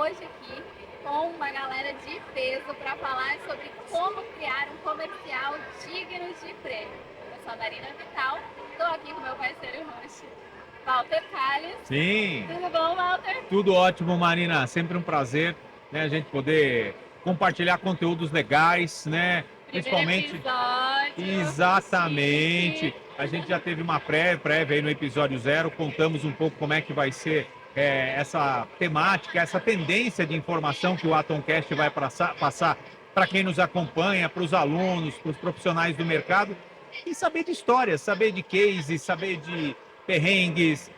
hoje aqui com uma galera de peso para falar sobre como criar um comercial digno de prêmio. Eu sou a Marina Vital, estou aqui com meu parceiro host, Walter Calles. Sim. Tudo bom, Walter? Tudo ótimo, Marina. Sempre um prazer, né, a gente poder compartilhar conteúdos legais, né? Principalmente. Exatamente. A gente já teve uma prévia aí no episódio 0, contamos um pouco como é que vai ser essa temática, essa tendência de informação que o Atomcast vai passar para quem nos acompanha, para os alunos, para os profissionais do mercado, e saber de histórias, saber de cases, saber de perrengues,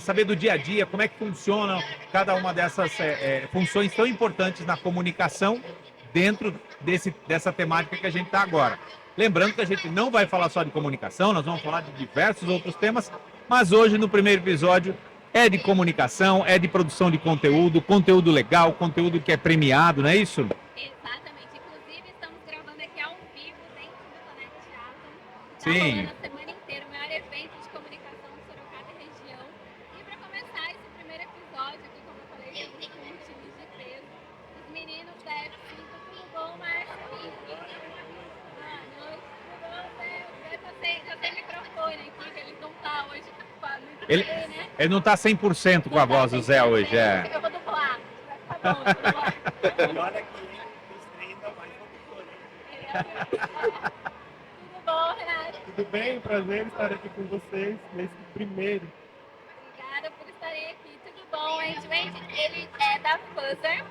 saber do dia a dia, como é que funciona cada uma dessas funções tão importantes na comunicação dentro dessa temática que a gente está agora. Lembrando que a gente não vai falar só de comunicação, nós vamos falar de diversos outros temas, mas hoje no primeiro episódio é de comunicação, é de produção de conteúdo legal, conteúdo que é premiado, não é isso? Exatamente. Inclusive, estamos gravando aqui ao vivo dentro do Connect Atom. Tá Sim. rolando a semana inteira o maior evento de comunicação de Sorocaba e região. E para começar esse primeiro episódio aqui, como eu falei, estamos com um time de peso. Os meninos da F5, tudo bom, Márcio? Boa noite, tudo bom, Zé? Já tem microfone aqui, que ele não tá hoje muito bem, né? Ele não está 100% com a voz do Zé hoje, Eu vou dublar. Vai ficar bom, dublar. Olha aqui, os treinos mais Tudo bom, Renato? Tudo bem? Prazer estar aqui com vocês nesse primeiro. Obrigada por estarem aqui. Tudo bom, Edmund? Ele é da Fuzzer.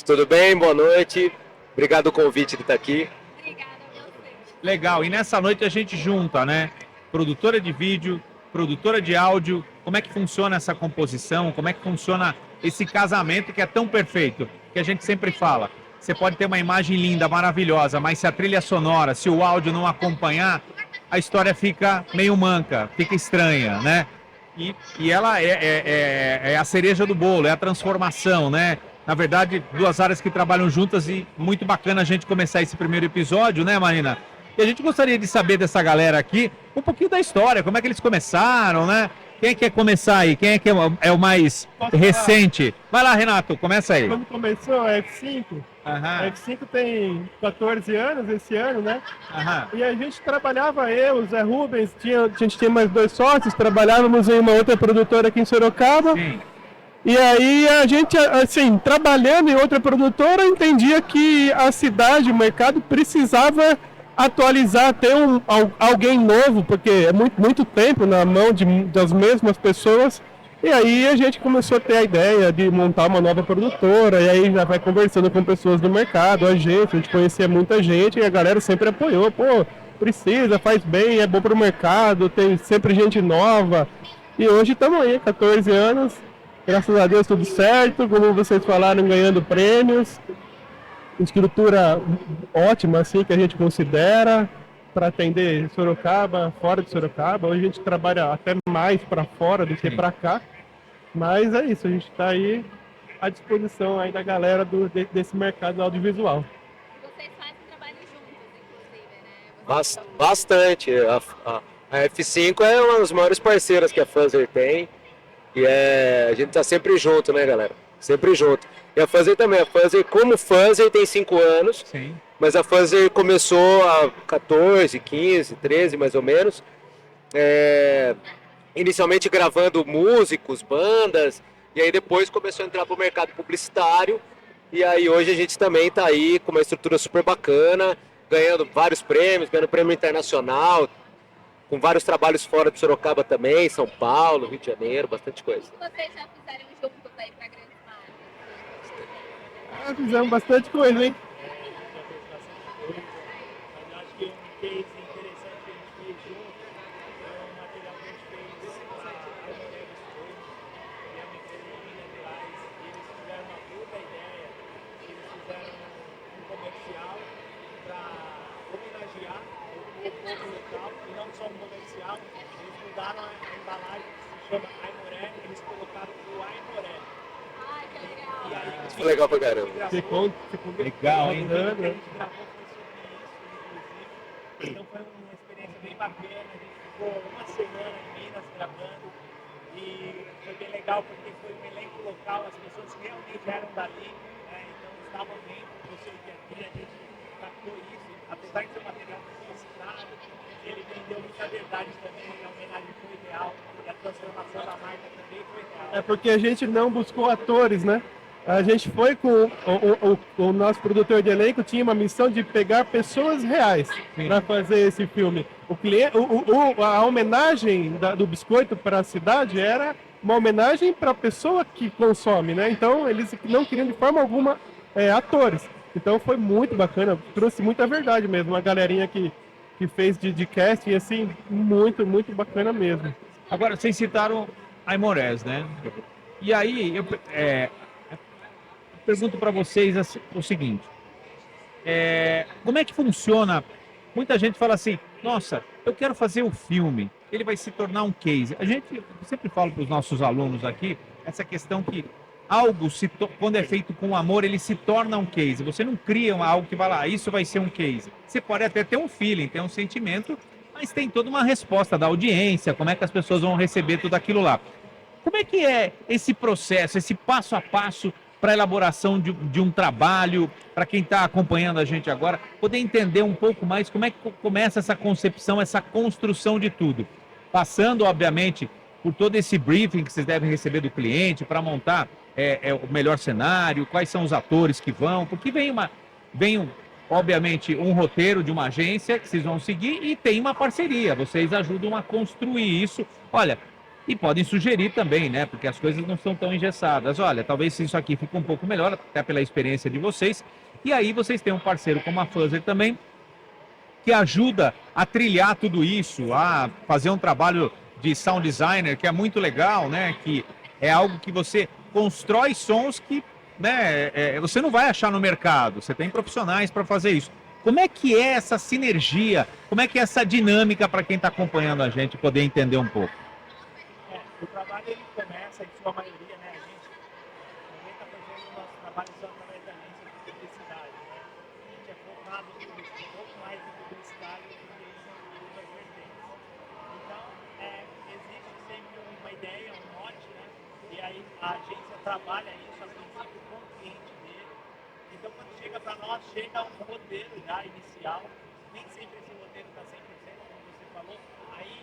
Tudo bem? Boa noite. Obrigado pelo convite de estar aqui. Obrigada a você. Legal, e nessa noite a gente junta, né? Produtora de vídeo, produtora de áudio, como é que funciona essa composição, como é que funciona esse casamento que é tão perfeito, que a gente sempre fala. Você pode ter uma imagem linda, maravilhosa, mas se a trilha sonora, se o áudio não acompanhar, a história fica meio manca, fica estranha, né? E ela é a cereja do bolo, é a transformação, né? Na verdade, duas áreas que trabalham juntas e muito bacana a gente começar esse primeiro episódio, né, Marina? E a gente gostaria de saber dessa galera aqui um pouquinho da história, como é que eles começaram, né? Quem quer começar aí? Quem é que é o mais recente? Vai lá, Renato, começa aí. Quando começou a F5, a F5 tem 14 anos esse ano, né? E a gente trabalhava, eu, o Zé Rubens, a gente tinha mais dois sócios, trabalhávamos em uma outra produtora aqui em Sorocaba. Sim. E aí a gente, assim, trabalhando em outra produtora, entendia que a cidade, o mercado precisava atualizar, ter alguém novo, porque é muito tempo na mão das mesmas pessoas. E aí a gente começou a ter a ideia de montar uma nova produtora, e aí já vai conversando com pessoas do mercado, a gente conhecia muita gente, e a galera sempre apoiou, pô, precisa, faz bem, é bom pro mercado, tem sempre gente nova. E hoje estamos aí, 14 anos, graças a Deus tudo certo, como vocês falaram, ganhando prêmios. Estrutura ótima, assim, que a gente considera para atender Sorocaba, fora de Sorocaba. Hoje a gente trabalha até mais para fora do que para cá. Mas é isso, a gente está aí à disposição aí da galera desse mercado audiovisual. Vocês fazem trabalho juntos, inclusive, né? Bastante. A F5 é uma das maiores parceiras que a Fuzzer tem. E a gente tá sempre junto, né, galera? Sempre junto. E a Fuzzer também. A Fuzzer, como Fuzzer, tem 5 anos. Sim. Mas a Fuzzer começou há 14, 15, 13 mais ou menos. Inicialmente gravando músicos, bandas. E aí depois começou a entrar pro mercado publicitário. E aí hoje a gente também tá aí com uma estrutura super bacana. Ganhando vários prêmios, ganhando prêmio internacional. Com vários trabalhos fora de Sorocaba também, São Paulo, Rio de Janeiro, bastante coisa. O que vocês já fizeram juntos aí para grandes marcas? Fizemos bastante coisa, hein? Eu acho que um case interessante que a gente fez junto é um material que a gente fez com a Aimoré Studios, que é uma empresa de Minas Gerais, e eles tiveram uma puta ideia, eles fizeram um comercial para homenagear o povo local, e não só um comercial, eles mudaram a embalagem que se chama Aimoré, eles colocaram o Aimoré. Ai, que legal. E aí, Foi legal pra caramba. Ficou Legal, hein? a gente gravou foi sobre isso, inclusive. Então foi uma experiência bem bacana. A gente ficou uma semana em Minas gravando. E foi bem legal porque foi um elenco local, as pessoas realmente eram dali, né? Então estavam dentro do seu dia a dia, a gente captou isso, apesar de ser um material publicitário, ele vendeu muita verdade também, a homenagem foi real e a transformação da marca também foi real. É porque a gente não buscou atores, né? A gente foi com o nosso produtor de elenco, tinha uma missão de pegar pessoas reais para fazer esse filme. A homenagem do biscoito para a cidade era uma homenagem para a pessoa que consome, né? Então eles não queriam de forma alguma atores. Então foi muito bacana, trouxe muita verdade mesmo. Uma galerinha que fez de casting, assim, muito, muito bacana mesmo. Agora, vocês citaram Aimorés, né? E aí, eu pergunto para vocês o seguinte: como é que funciona? Muita gente fala assim, nossa, eu quero fazer o filme, ele vai se tornar um case. Eu sempre falo para os nossos alunos aqui, essa questão que algo, quando é feito com amor, ele se torna um case. Você não cria algo que vai lá, isso vai ser um case. Você pode até ter um feeling, ter um sentimento, mas tem toda uma resposta da audiência, como é que as pessoas vão receber tudo aquilo lá. Como é que é esse processo, esse passo a passo para a elaboração de um trabalho, para quem está acompanhando a gente agora, poder entender um pouco mais como é que começa essa concepção, essa construção de tudo? Passando, obviamente, por todo esse briefing que vocês devem receber do cliente para montar o melhor cenário, quais são os atores que vão, porque obviamente, um roteiro de uma agência que vocês vão seguir e tem uma parceria, vocês ajudam a construir isso. Olha, e podem sugerir também, né? Porque as coisas não são tão engessadas. Olha, talvez isso aqui fique um pouco melhor, até pela experiência de vocês. E aí vocês têm um parceiro como a Fuzzer também, que ajuda a trilhar tudo isso, a fazer um trabalho de sound designer, que é muito legal, né? Que é algo que você constrói sons que, né, você não vai achar no mercado. Você tem profissionais para fazer isso. Como é que é essa sinergia? Como é que é essa dinâmica para quem está acompanhando a gente poder entender um pouco? O trabalho ele começa, em sua maioria, né? A gente também está fazendo o nosso trabalho só através da agência de publicidade, né? A gente é focado um pouco mais em publicidade do que em outras vertentes. Então, existe sempre uma ideia, um mote, né? E aí a agência trabalha isso a princípio com o cliente dele. Então, quando chega para nós, chega um roteiro já inicial. Nem sempre esse roteiro está 100%, como você falou. Aí,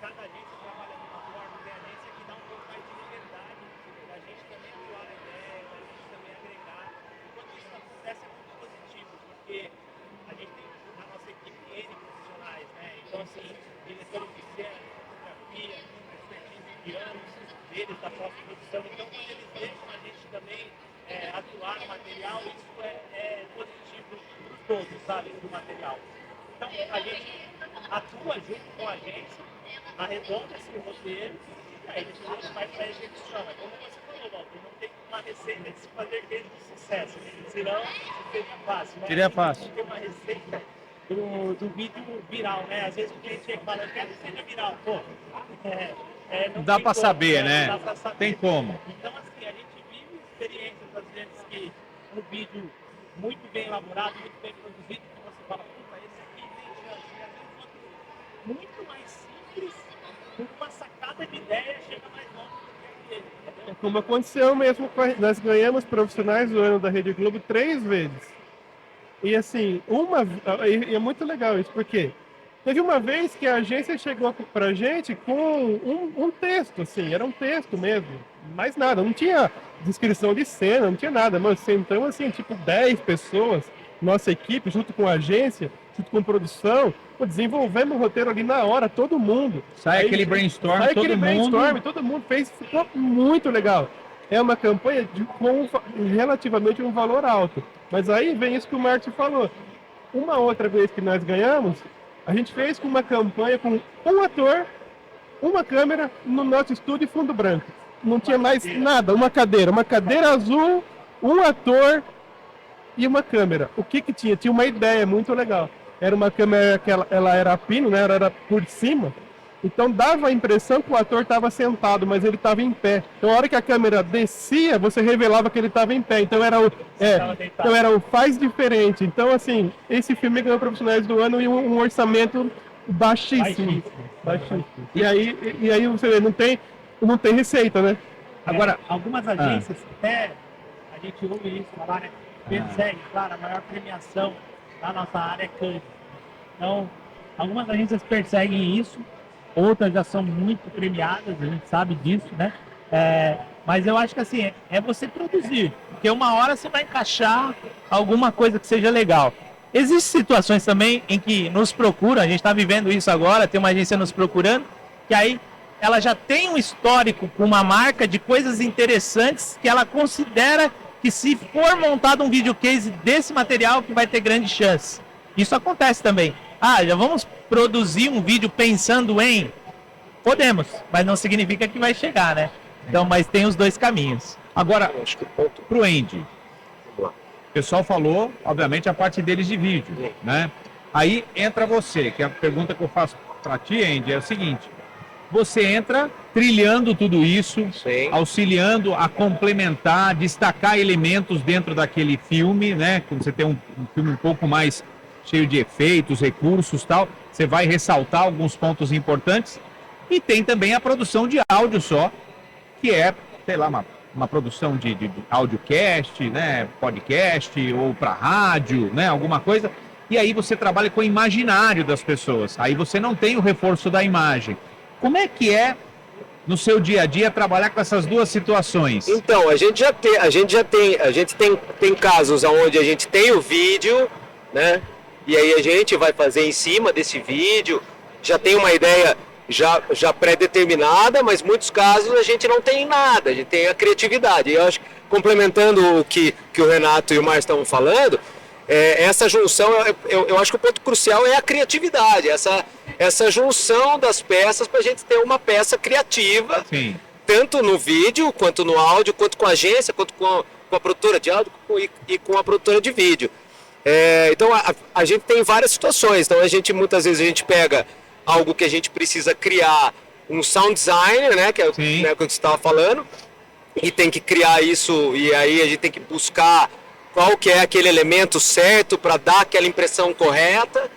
cada agência trabalha de uma forma, tem agência que dá um pouco mais de liberdade, da gente também atuar a ideia, da gente também agregar. Enquanto isso acontece, é muito positivo, porque a gente tem na nossa equipe N profissionais, né? Então, assim, diretores de cena, fotografia, expertise de anos, deles da pós-produção. Então, quando eles deixam a gente também atuar no material, isso é positivo para todos, sabe, do material. Então, a gente atua junto com a agência, arredonda esse roteiro, e aí depois a gente vai para a execução. É como você falou, Walter, não tem uma receita de se fazer case de sucesso, senão seria fácil, né? Seria fácil. Tem uma receita do vídeo viral, né? Às vezes o cliente chega e fala, eu quero que seja viral. Pô, não Dá tem para como, saber, né? Não dá pra saber. Tem como. Então, assim, a gente vive experiências, às vezes, que um vídeo muito bem elaborado, muito bem produzido, que você fala, puta, esse aqui tem chance. E às vezes outro muito mais simples, com uma sacada de ideia, chega mais longe do que aquele, entendeu? Como aconteceu mesmo, nós ganhamos profissionais do ano da Rede Globo 3 vezes. E assim, e é muito legal isso, porque teve uma vez que a agência chegou pra gente com um texto, assim, era um texto mesmo, mais nada, não tinha descrição de cena, não tinha nada, mas sentamos assim, tipo 10 pessoas, nossa equipe, junto com a agência, junto com produção, desenvolvemos o roteiro ali na hora, todo mundo. Sai aquele brainstorm, todo mundo fez, ficou muito legal. É uma campanha com relativamente um valor alto. Mas aí vem isso que o Martin falou. Uma outra vez que nós ganhamos, a gente fez com uma campanha com um ator, uma câmera no nosso estúdio e fundo branco. Não tinha mais nada, uma cadeira azul, um ator e uma câmera. O que tinha? Tinha uma ideia muito legal. Era uma câmera que ela era pino, né? Ela era por cima. Então dava a impressão que o ator estava sentado, mas ele estava em pé. Então a hora que a câmera descia, você revelava que ele estava em pé. Então era o faz diferente. Então assim, esse filme ganhou profissionais do ano e um orçamento baixíssimo. E aí você vê, não tem não tem receita, né? Agora, algumas agências, até a gente ouve isso falar, né? Persegue, claro, a maior premiação da nossa área é Cannes. Então, algumas agências perseguem isso, outras já são muito premiadas, a gente sabe disso, né? Mas eu acho que assim, é você produzir, porque uma hora você vai encaixar alguma coisa que seja legal. Existem situações também em que nos procuram, a gente está vivendo isso agora, tem uma agência nos procurando, que aí ela já tem um histórico com uma marca de coisas interessantes que ela considera que se for montado um videocase desse material que vai ter grande chance. Isso acontece também. Já vamos produzir um vídeo pensando em... Podemos, mas não significa que vai chegar, né? Então, mas tem os dois caminhos. agora Acho que o ponto. pro Andy, Vamos lá. o pessoal falou, obviamente, a parte deles de vídeo, né? Aí entra você, que é a pergunta que eu faço para ti, Andy, é o seguinte: você entra trilhando tudo isso, Sim. auxiliando a complementar, destacar elementos dentro daquele filme, né? Quando você tem um filme um pouco mais cheio de efeitos, recursos, tal, você vai ressaltar alguns pontos importantes. E tem também a produção de áudio só, que é, sei lá, uma produção de audiocast, né, podcast ou para rádio, né, alguma coisa. E aí você trabalha com o imaginário das pessoas. Aí você não tem o reforço da imagem. Como é que é no seu dia a dia trabalhar com essas duas situações? Então, a gente tem casos onde a gente tem o vídeo, né? E aí a gente vai fazer em cima desse vídeo, já tem uma ideia já pré-determinada, mas muitos casos a gente não tem nada, a gente tem a criatividade. E eu acho que, complementando o que o Renato e o Márcio estavam falando, essa junção, eu acho que o ponto crucial é a criatividade, essa junção das peças para a gente ter uma peça criativa, Sim. tanto no vídeo, quanto no áudio, quanto com a agência, quanto com a produtora de áudio e com a produtora de vídeo. Então a gente tem várias situações. Então muitas vezes a gente pega algo que a gente precisa criar, um sound designer, né, que é o que você estava falando, e tem que criar isso, e aí a gente tem que buscar qual que é aquele elemento certo para dar aquela impressão correta.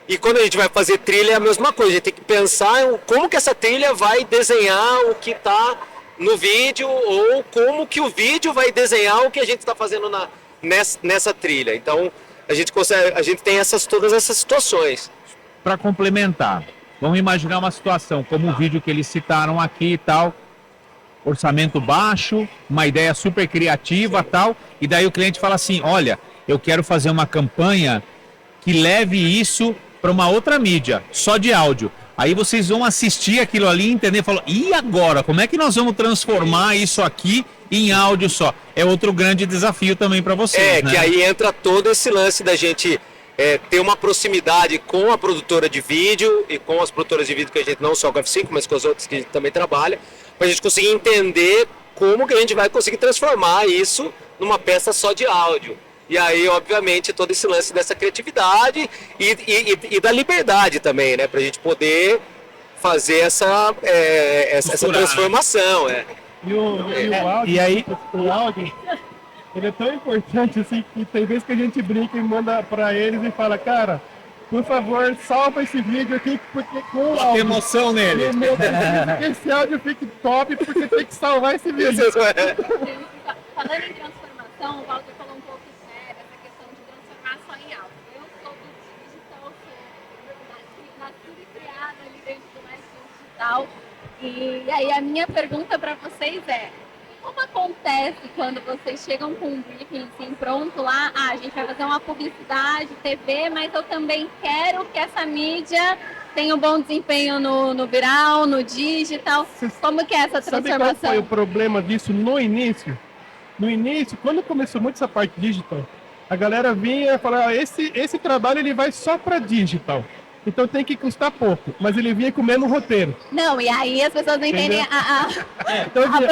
E quando a gente vai fazer trilha é a mesma coisa, a gente tem que pensar em como que essa trilha vai desenhar o que está no vídeo, ou como que o vídeo vai desenhar o que a gente está fazendo nessa trilha. Então a gente tem todas essas situações. Para complementar, vamos imaginar uma situação como o vídeo que eles citaram aqui e tal, orçamento baixo, uma ideia super criativa, tal, e daí o cliente fala assim: olha, eu quero fazer uma campanha que leve isso para uma outra mídia, só de áudio. Aí vocês vão assistir aquilo ali e entender, falam: e agora, como é que nós vamos transformar isso aqui em áudio só? É outro grande desafio também para vocês, né? Que aí entra todo esse lance da gente ter uma proximidade com a produtora de vídeo e com as produtoras de vídeo que a gente, não só com a F5, mas com as outras que a gente também trabalha, para a gente conseguir entender como que a gente vai conseguir transformar isso numa peça só de áudio. E aí, obviamente, todo esse lance dessa criatividade e da liberdade também, né? Para a gente poder fazer essa transformação. O áudio, ele é tão importante assim que tem vezes que a gente brinca e manda para eles e fala: cara, por favor, salva esse vídeo aqui, porque com o áudio... Tem emoção nele. Esse áudio fique top, porque tem que salvar esse vídeo. Falando em transformação, o Walter falou um pouco essa questão de transformar só em áudio. Eu sou do digital, sou nascida e criada ali dentro do marketing digital. E aí a minha pergunta para vocês é: como acontece quando vocês chegam com um briefing assim, pronto lá, a gente vai fazer uma publicidade, TV, mas eu também quero que essa mídia tenha um bom desempenho no viral, no digital. Como que é essa transformação? Sabe qual foi o problema disso no início? No início, quando começou muito essa parte digital, a galera vinha e falava: esse trabalho ele vai só para digital. Então tem que custar pouco, mas ele vinha comendo o roteiro. Não, e aí as pessoas não entendem a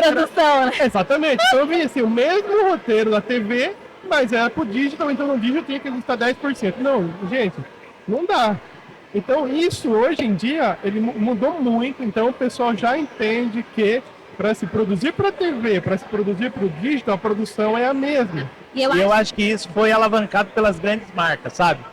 produção, né? Exatamente. Então vinha assim, o mesmo roteiro da TV, mas era pro digital, então no digital tinha que custar 10%. Não, gente, não dá. Então isso hoje em dia, ele mudou muito, então o pessoal já entende que para se produzir para TV, para se produzir para o digital, a produção é a mesma. E eu acho que isso foi alavancado pelas grandes marcas, sabe?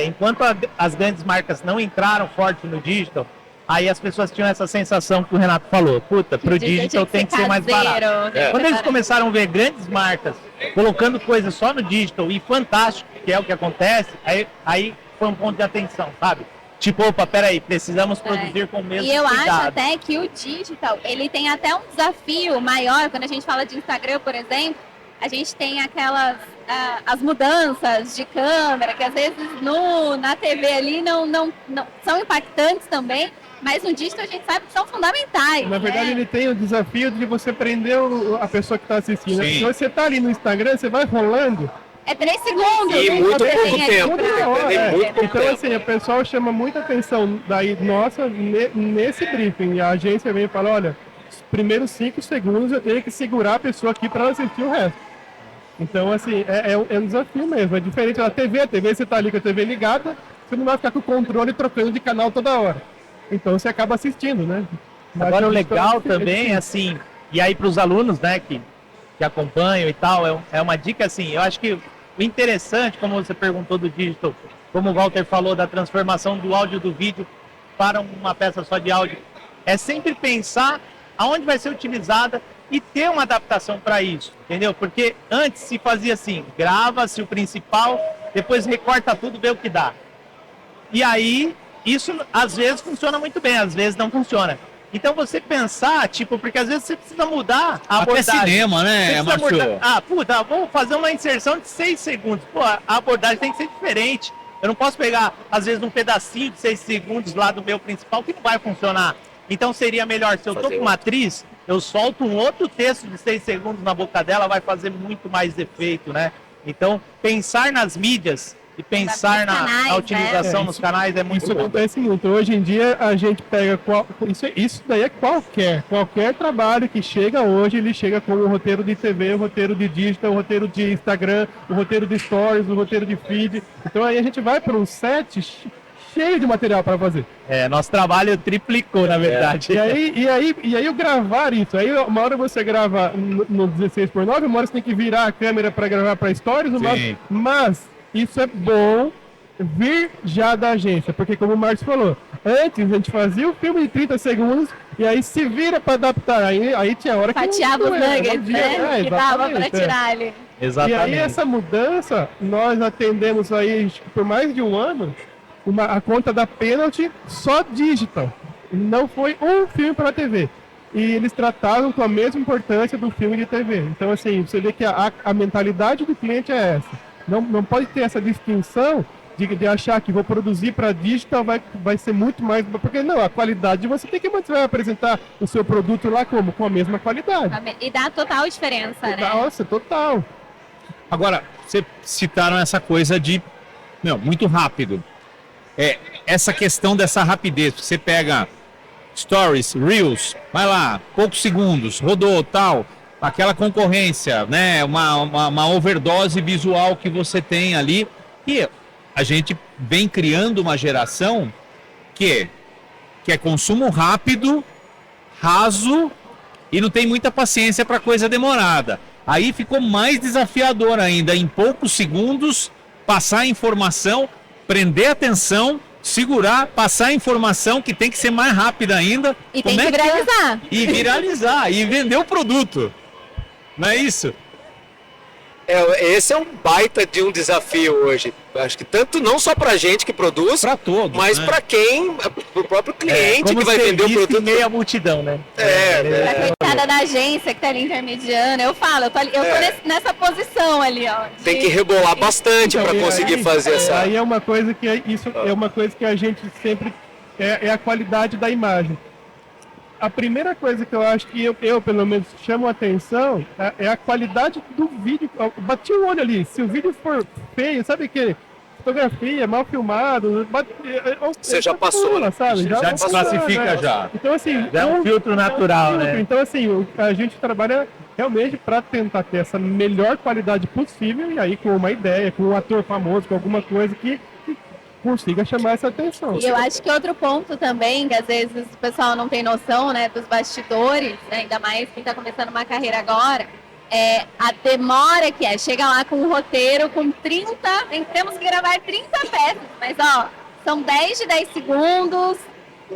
Enquanto as grandes marcas não entraram forte no digital, Aí as pessoas tinham essa sensação que o Renato falou, puta, pro digital tem que ser mais barato. Quando eles começaram a ver grandes marcas colocando coisas só no digital e fantástico, que é o que acontece, aí foi um ponto de atenção, sabe? Tipo, opa, peraí, precisamos produzir com o mesmo E eu cuidado. acho até que o digital, ele tem até um desafio maior, quando a gente fala de Instagram, por exemplo, a gente tem aquelas, as mudanças de câmera, que às vezes na TV ali não são impactantes também, mas no digital a gente sabe que são fundamentais. Na verdade, né? ele tem o desafio de você prender a pessoa que está assistindo. Sim. Se você está ali no Instagram, você vai rolando. É 3 segundos. E né, muito que você pouco tem ali tempo. pra- Tem muito pouco Então, tempo. assim, o pessoal chama muita atenção daí, nossa, nesse briefing. A agência vem e fala, olha, os primeiros 5 segundos eu tenho que segurar a pessoa aqui para ela assistir o resto. Então, assim, é um desafio mesmo. É diferente da TV. A TV, você tá ali com a TV ligada, você não vai ficar com o controle trocando de canal toda hora. Então, você acaba assistindo, né? Mas Agora o é legal diferente. também, assim, e aí para os alunos, né, que acompanham e tal, é uma dica assim, eu acho que o interessante, como você perguntou do digital, como o Walter falou da transformação do áudio do vídeo para uma peça só de áudio, é sempre pensar aonde vai ser utilizada e ter uma adaptação para isso, entendeu? Porque antes se fazia assim, grava-se o principal, depois recorta tudo, vê o que dá. E aí, isso às vezes funciona muito bem, às vezes não funciona. Então você pensar, tipo, porque às vezes você precisa mudar a Até abordagem. cinema, né, Você precisa Márcio? mudar- puta, vou fazer uma inserção de 6 segundos. Pô, a abordagem tem que ser diferente. Eu não posso pegar, às vezes, um pedacinho de 6 segundos lá do meu principal que não vai funcionar. Então seria melhor, se eu tô Fazer com uma atriz, eu solto um outro texto de 6 segundos na boca dela, vai fazer muito mais efeito, né? Então, pensar nas mídias e pensar Nos canais, na utilização né? nos canais é muito Isso bom. acontece muito. Hoje em dia a gente pega isso daí é qualquer trabalho que chega hoje, ele chega com o roteiro de TV, o roteiro de digital, o roteiro de Instagram, o roteiro de stories, o roteiro de feed. Então aí a gente vai para um set cheio de material para fazer. É, nosso trabalho triplicou, na verdade. E aí o gravar isso, aí uma hora você grava no 16:9, uma hora você tem que virar a câmera para gravar para stories, Sim. mas isso é bom vir já da agência, porque como o Marcos falou, antes a gente fazia o filme de 30 segundos e aí se vira para adaptar, aí tinha hora que Fatiava os nuggets, né? Que dava pra tirar ali. E Exatamente. aí essa mudança, nós atendemos aí acho que por mais de um ano, a conta da Penalty só digital. Não foi um filme para TV. E eles trataram com a mesma importância do filme de TV. Então, assim, você vê que a mentalidade do cliente é essa. Não pode ter essa distinção de achar que vou produzir para digital vai ser muito mais... Porque não, a qualidade você tem que manter, vai apresentar o seu produto lá como? Com a mesma qualidade. E dá total diferença, né? Nossa, total. Agora, vocês citaram essa coisa de, muito rápido. Essa questão dessa rapidez, você pega stories, reels, vai lá, poucos segundos, rodou, tal, aquela concorrência, né, uma overdose visual que você tem ali, e a gente vem criando uma geração que é consumo rápido, raso, e não tem muita paciência para coisa demorada. Aí ficou mais desafiador ainda, em poucos segundos, passar a informação, prender a atenção, segurar, passar a informação que tem que ser mais rápida ainda. E tem Como que é é? viralizar. E viralizar, e vender o produto. Não é isso? Esse é um baita de um desafio hoje. Acho que tanto não só pra gente que produz, Para todos. mas né? para pro próprio cliente Como que vai vender o serviço produto. em meio à multidão, né? Pra coitada da agência que tá ali intermediando, eu falo, eu tô nessa posição ali, ó. Tem que rebolar bastante para Então, e conseguir aí- fazer essa. Aí é uma coisa que isso é uma coisa que a gente sempre é a qualidade da imagem. A primeira coisa que eu acho que eu pelo menos chamo a atenção é a qualidade do vídeo. Eu bati o olho ali, se o vídeo for feio, sabe que fotografia mal filmado, Você já passou, né? sabe? Já desclassifica né? já. Então assim, É um filtro natural, filtro. né? Então, assim, a gente trabalha realmente para tentar ter essa melhor qualidade possível e aí com uma ideia, com um ator famoso, com alguma coisa que consiga chamar essa atenção. E eu acho que outro ponto também, que às vezes o pessoal não tem noção, né, dos bastidores, né, ainda mais quem está começando uma carreira agora, é a demora que é. Chega lá com um roteiro com 30, temos que gravar 30 peças, mas ó, são 10 de 10 segundos,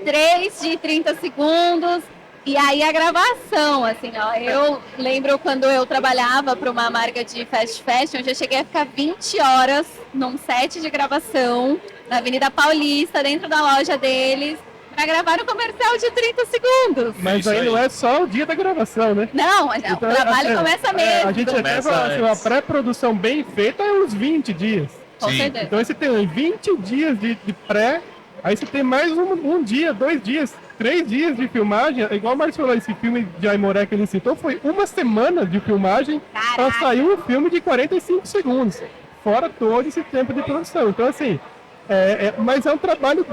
3 de 30 segundos. E aí a gravação, assim, ó, eu lembro quando eu trabalhava para uma marca de fast fashion, eu já cheguei a ficar 20 horas num set de gravação na Avenida Paulista, dentro da loja deles, para gravar um comercial de 30 segundos. Mas aí não é só o dia da gravação, né? Não, o Então, trabalho assim, começa mesmo. A gente até Começa fala assim, uma antes. pré-produção bem feita é uns 20 dias. Com Sim. certeza. Então aí você tem 20 dias de pré, aí você tem mais um dia, 2 dias, 3 dias de filmagem. Igual o Marcos falou, esse filme de Aimoré que ele citou, foi uma semana de filmagem para Caraca. sair um filme de 45 segundos. Fora todo esse tempo de produção. Então assim, mas é um trabalho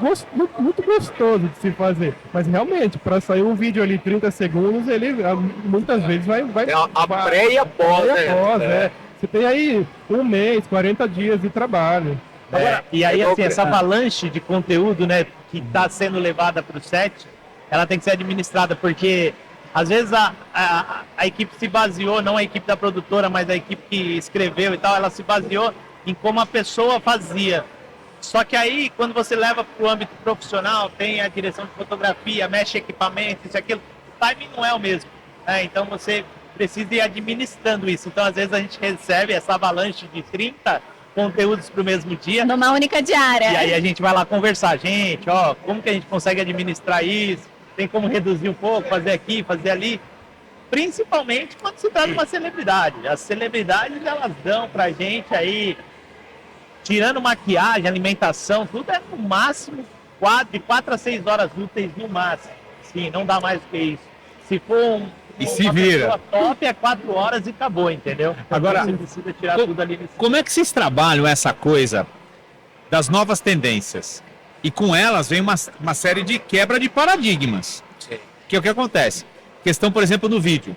muito gostoso de se fazer. Mas realmente, para sair um vídeo ali 30 segundos, ele muitas vezes vai É a pré e a pós, pré né? e após, Você tem aí um mês, 40 dias de trabalho. E aí, igual assim, que- essa avalanche de conteúdo, né, que está sendo levada para o set, ela tem que ser administrada, porque às vezes a equipe se baseou, não a equipe da produtora, mas a equipe que escreveu e tal, ela se baseou em como a pessoa fazia. Só que aí, quando você leva para o âmbito profissional, tem a direção de fotografia, mexe equipamento, isso e aquilo, o timing não é o mesmo, né? Então você precisa ir administrando isso. Então, às vezes, a gente recebe essa avalanche de 30 conteúdos para o mesmo dia, Numa única diária. e aí a gente vai lá conversar, gente, ó, como que a gente consegue administrar isso? Tem como reduzir um pouco, fazer aqui, fazer ali? Principalmente quando se trata de uma celebridade. As celebridades, elas dão pra gente aí, tirando maquiagem, alimentação, tudo é no máximo de 4 a 6 horas úteis no máximo. Sim, não dá mais do que isso. Se for E se uma vira. pessoa top, é 4 horas e acabou, entendeu? Então, Agora, você precisa tirar co- tudo ali nesse Como é que vocês trabalham essa coisa das novas tendências? E com elas vem uma série de quebra de paradigmas. Sim. Que é o que acontece. Questão, por exemplo, no vídeo.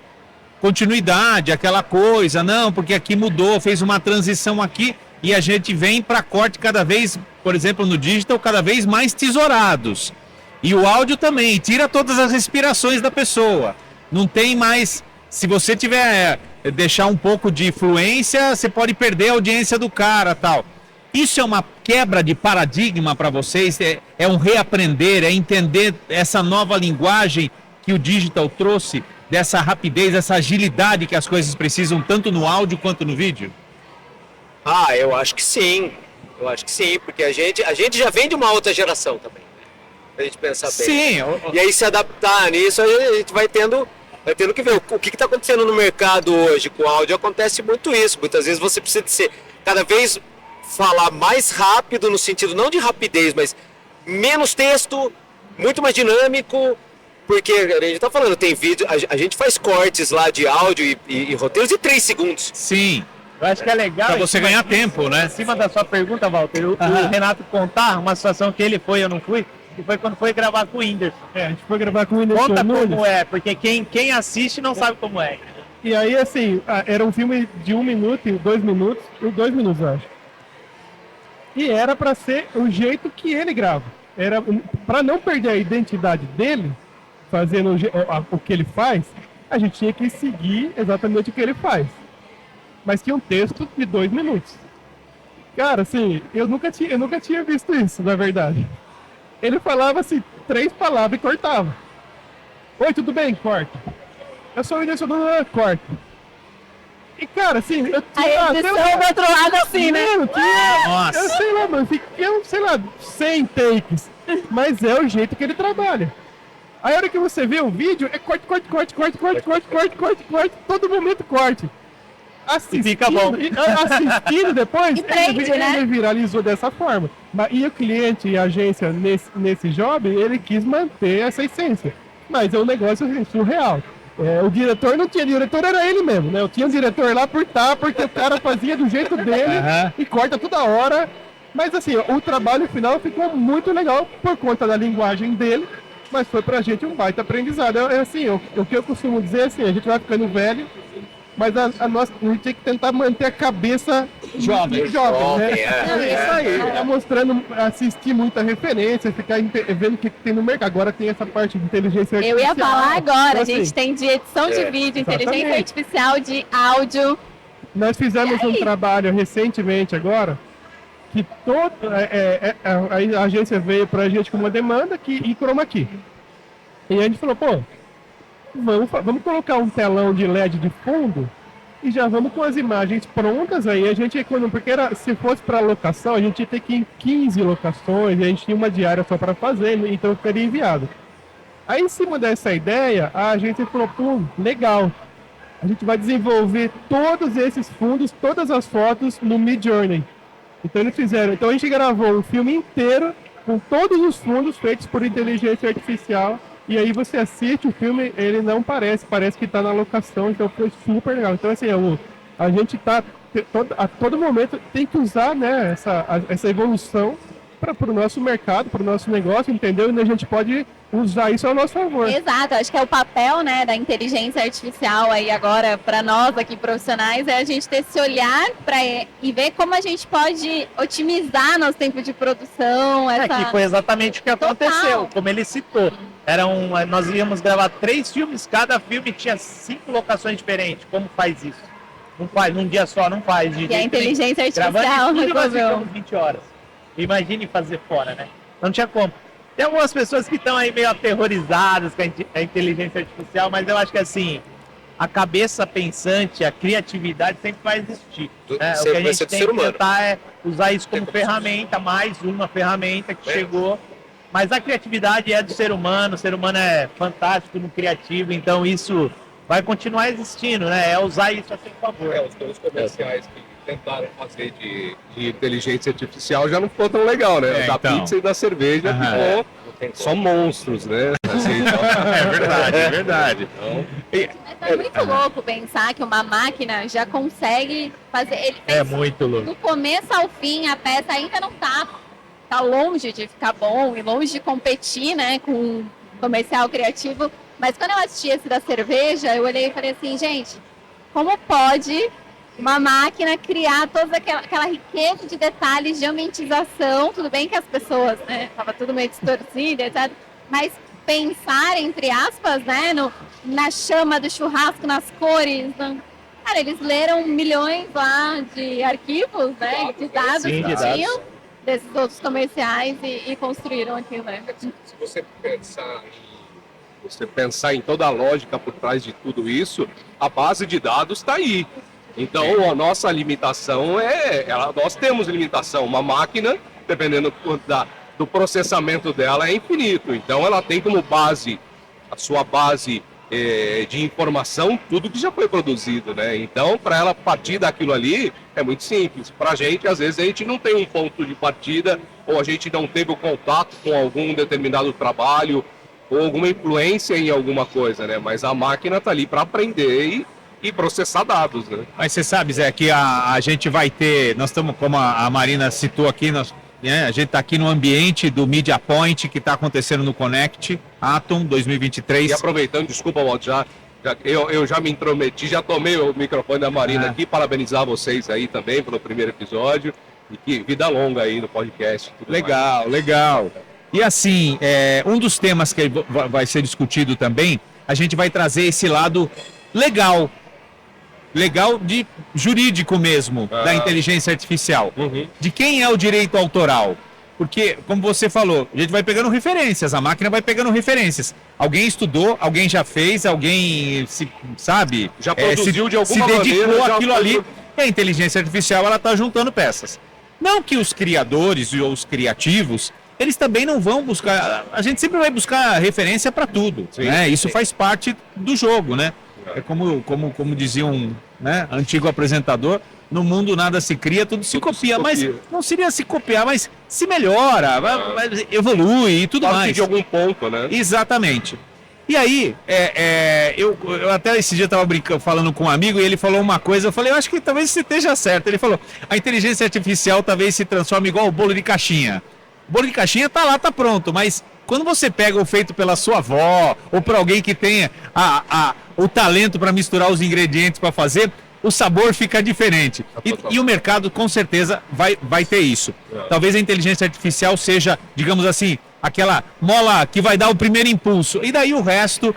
Continuidade, aquela coisa, não, porque aqui mudou, fez uma transição aqui e a gente vem para corte cada vez, por exemplo, no digital, cada vez mais tesourados. E o áudio também, tira todas as respirações da pessoa. Não tem mais. Se você tiver deixar um pouco de fluência, você pode perder a audiência do cara, tal. Isso é uma quebra de paradigma para vocês? É um reaprender, é entender essa nova linguagem que o digital trouxe, dessa rapidez, essa agilidade que as coisas precisam, tanto no áudio quanto no vídeo? Ah, eu acho que sim. Eu acho que sim, porque a gente já vem de uma outra geração também. Pra gente pensar bem. Sim, E aí se adaptar nisso, aí a gente vai tendo que ver o que está acontecendo no mercado hoje com o áudio. Acontece muito isso. Muitas vezes você precisa de ser cada vez falar mais rápido, no sentido não de rapidez, mas menos texto, muito mais dinâmico, porque a gente está falando, tem vídeo, a gente faz cortes lá de áudio e roteiros de 3 segundos. sim. Eu acho que é legal. Para você em cima ganhar disso, tempo, né? Em cima da sua pergunta, Walter, o Renato contar uma situação que ele foi, eu não fui, que foi quando foi gravar com o Whindersson. A gente foi gravar com o Whindersson Conta Nunes. como é, porque quem assiste não sabe como é. E aí, assim, era um filme de 1 minuto, 2 minutos, 2 minutos, eu acho. E era pra ser o jeito que ele grava. Era pra não perder a identidade dele, fazendo o que ele faz, a gente tinha que seguir exatamente o que ele faz. Mas tinha um texto de 2 minutos. Cara, assim, eu nunca tinha visto isso, na verdade. Ele falava assim, 3 palavras e cortava. Oi, tudo bem? Corta. Eu sou o Whindersson Nunes, corta. E cara, assim, eu A sei edição lá, do outro lado assim, né? mano, Nossa. eu sei lá, mano, fiquei, sei lá, 100 takes. Mas é o jeito que ele trabalha. Aí a hora que você vê o vídeo, é corte, todo momento corte. Assistindo, fica bom. assistindo depois, E prende, né? ele viralizou dessa forma. E o cliente e a agência nesse job, ele quis manter essa essência. Mas é um negócio assim, surreal. O diretor não tinha diretor, era ele mesmo, né? Eu tinha um diretor lá porque o cara fazia do jeito dele Aham. e corta toda hora. Mas assim, o trabalho final ficou muito legal por conta da linguagem dele, mas foi pra gente um baita aprendizado. Assim, o que eu costumo dizer é assim, a gente vai ficando velho, mas a gente tem que tentar manter a cabeça jovem, né? É isso aí. Tá mostrando, assistir muita referência, ficar vendo o que tem no mercado. Agora tem essa parte de inteligência artificial. Eu ia falar agora, Então, a gente assim, tem de edição de vídeo, inteligência exatamente. artificial, de áudio. Nós fizemos E aí? um trabalho recentemente agora, que a agência veio pra gente com uma demanda e chroma key. E a gente falou, pô, vamos colocar um telão de LED de fundo e já vamos com as imagens prontas. Aí a gente, porque se fosse para locação, a gente ia ter que ir em 15 locações, e a gente tinha uma diária só para fazer, então ficaria enviado. Aí, em cima dessa ideia, a agência falou, pô, legal, a gente vai desenvolver todos esses fundos, todas as fotos no Midjourney. Então eles fizeram, então a gente gravou um filme inteiro com todos os fundos feitos por inteligência artificial. E aí você assiste o filme, ele não parece que está na locação, então foi super legal. Então assim, a gente a todo momento tem que usar, né, essa evolução para o nosso mercado, para o nosso negócio, entendeu? E a gente pode usar isso ao nosso favor. Exato, acho que é o papel, né, da inteligência artificial aí agora para nós aqui profissionais, é a gente ter esse olhar e ver como a gente pode otimizar nosso tempo de produção. Que foi exatamente o que aconteceu, Total. como ele citou. Nós íamos gravar 3 filmes, cada filme tinha 5 locações diferentes. Como faz isso? Não faz, num dia só não faz. E a inteligência Gravando artificial em estúdio, nós resolveu. ficamos 20 horas. Imagine fazer fora, né? Não tinha como. Tem algumas pessoas que estão aí meio aterrorizadas com a inteligência artificial, mas eu acho que assim, a cabeça pensante, a criatividade sempre vai existir. Né? O que a gente tem que tentar é usar isso como ferramenta, mais uma ferramenta que chegou. Mas a criatividade é do ser humano, o ser humano é fantástico no criativo, então isso vai continuar existindo, né? É usar isso a seu favor. Os dois comerciais que tentaram fazer de inteligência artificial já não ficou tão legal, né? Da pizza e da cerveja ficou só monstros, né? Assim, então... É verdade. Então... Mas é muito louco pensar que uma máquina já consegue fazer. Ele fez muito louco. Do começo ao fim, a peça ainda não tá longe de ficar bom e longe de competir, né, com um comercial criativo. Mas quando eu assisti esse da cerveja, eu olhei e falei assim, gente, como pode uma máquina criar toda aquela riqueza de detalhes de ambientização? Tudo bem que as pessoas, né, tava tudo meio distorcido, etc. Mas pensar, entre aspas, né, na chama do churrasco, nas cores. Cara, eles leram milhões lá de arquivos, né, de dados Sim, que de dados. tinham desses outros comerciais e construíram aquilo, né? Se você pensar em toda a lógica por trás de tudo isso, a base de dados está aí. Então, a nossa limitação nós temos limitação. Uma máquina, dependendo do processamento dela, é infinito. Então, ela tem como base, a sua base de informação, tudo que já foi produzido, né? Então, para ela partir daquilo ali, é muito simples. Para a gente, às vezes, a gente não tem um ponto de partida, ou a gente não teve o contato com algum determinado trabalho, ou alguma influência em alguma coisa, né? Mas a máquina está ali para aprender e processar dados, né? Mas você sabe, Zé, que a gente vai ter, nós estamos, como a Marina citou aqui, a gente está aqui no ambiente do Media Point, que está acontecendo no Connect Atom 2023. E aproveitando, desculpa, Walter, eu já me intrometi, já tomei o microfone da Marina aqui, parabenizar vocês aí também pelo primeiro episódio, e que vida longa aí no podcast. Legal, legal. E assim, um dos temas que vai ser discutido também, a gente vai trazer esse lado legal de jurídico mesmo, da inteligência artificial. De quem é o direito autoral? Porque, como você falou, a gente vai pegando referências, a máquina vai pegando referências. Alguém estudou, alguém já fez, alguém já produziu de alguma maneira, se dedicou àquilo ali. E a inteligência artificial, ela está juntando peças. Não que os criadores ou os criativos, eles também não vão buscar. A gente sempre vai buscar referência para tudo, né? Isso faz parte do jogo, né? É como dizia um antigo apresentador, no mundo nada se cria, tudo se copia. Mas não seria se copiar, mas se melhora, evolui e tudo mais. De algum ponto, né? Exatamente. E aí, eu até esse dia estava falando com um amigo e ele falou uma coisa, eu falei, eu acho que talvez isso esteja certo. Ele falou, a inteligência artificial talvez se transforme igual o bolo de caixinha. O bolo de caixinha tá lá, tá pronto, mas quando você pega o feito pela sua avó ou por alguém que tenha o talento para misturar os ingredientes para fazer, o sabor fica diferente. E o mercado com certeza vai ter isso. Talvez a inteligência artificial seja, digamos assim, aquela mola que vai dar o primeiro impulso. E daí o resto,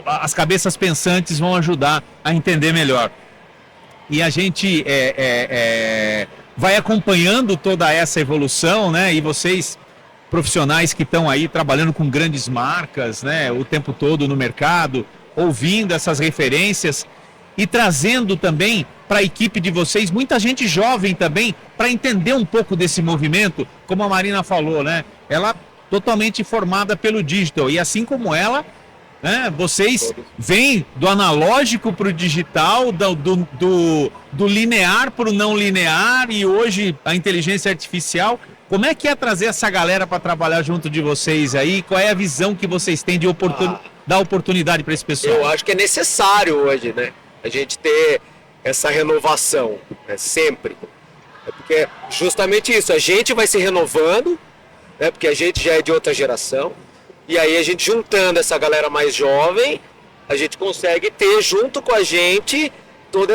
as cabeças pensantes vão ajudar a entender melhor. E a gente vai acompanhando toda essa evolução, né? E vocês, profissionais que estão aí trabalhando com grandes marcas, né? O tempo todo no mercado, ouvindo essas referências e trazendo também para a equipe de vocês muita gente jovem também para entender um pouco desse movimento, como a Marina falou, né? Ela totalmente formada pelo digital e assim como ela, né? Vocês vêm do analógico para o digital, do linear para o não linear e hoje a inteligência artificial. Como é que é trazer essa galera para trabalhar junto de vocês aí? Qual é a visão que vocês têm de dar oportunidade para esse pessoal? Eu acho que é necessário hoje, né? A gente ter essa renovação, né? Sempre. É porque justamente isso, a gente vai se renovando, né? Porque a gente já é de outra geração. E aí a gente juntando essa galera mais jovem, a gente consegue ter junto com a gente todo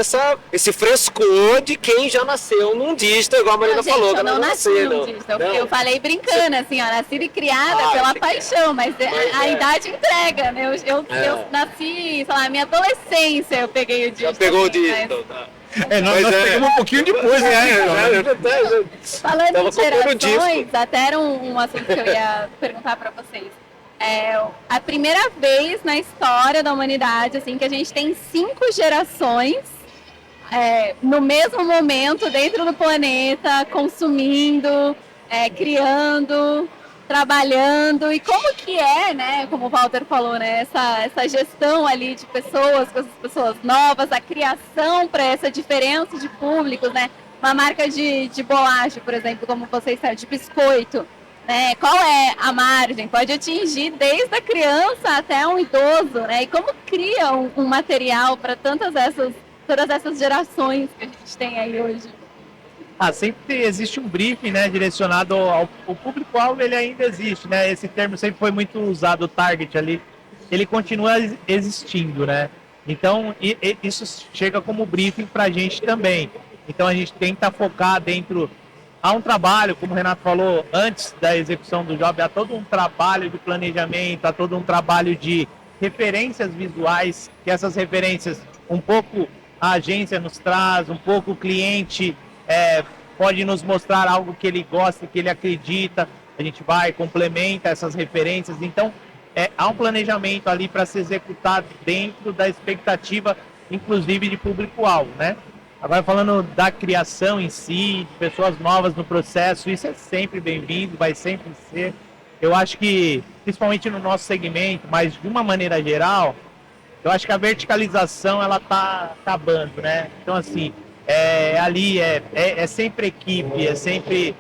esse frescor de quem já nasceu num digital, igual a Marina falou. Eu não nasci num digital, eu falei brincando, assim, ó, nascida e criada pela paixão, mas a idade entrega, né? Eu nasci, sei lá, minha adolescência eu peguei o digital. Já pegou o digital, tá. Nós pegamos um pouquinho depois, né? Falando de gerações, até era um assunto que eu ia perguntar para vocês. É a primeira vez na história da humanidade assim, que a gente tem 5 gerações no mesmo momento dentro do planeta, consumindo, criando, trabalhando. E como que é, né, como o Walter falou, né, essa gestão ali de pessoas, com essas pessoas novas, a criação para essa diferença de públicos, né? Uma marca de bolacha, por exemplo, como vocês sabem, de biscoito. Né? Qual é a margem? Pode atingir desde a criança até um idoso, né? E como cria um material para todas essas gerações que a gente tem aí hoje? Sempre existe um briefing, né, direcionado ao público-alvo, ele ainda existe, né? Esse termo sempre foi muito usado, o target ali, ele continua existindo, né? Então, isso chega como briefing para a gente também. Então, a gente tenta focar dentro. Há um trabalho, como o Renato falou, antes da execução do job, há todo um trabalho de planejamento, há todo um trabalho de referências visuais, que essas referências, um pouco a agência nos traz, um pouco o cliente pode nos mostrar algo que ele gosta, que ele acredita, a gente vai, complementa essas referências. Então, há um planejamento ali para ser executado dentro da expectativa, inclusive de público-alvo, né? Agora falando da criação em si, de pessoas novas no processo, isso é sempre bem-vindo, vai sempre ser. Eu acho que, principalmente no nosso segmento, mas de uma maneira geral, eu acho que a verticalização ela tá acabando, né? Então assim, ali é sempre equipe, é sempre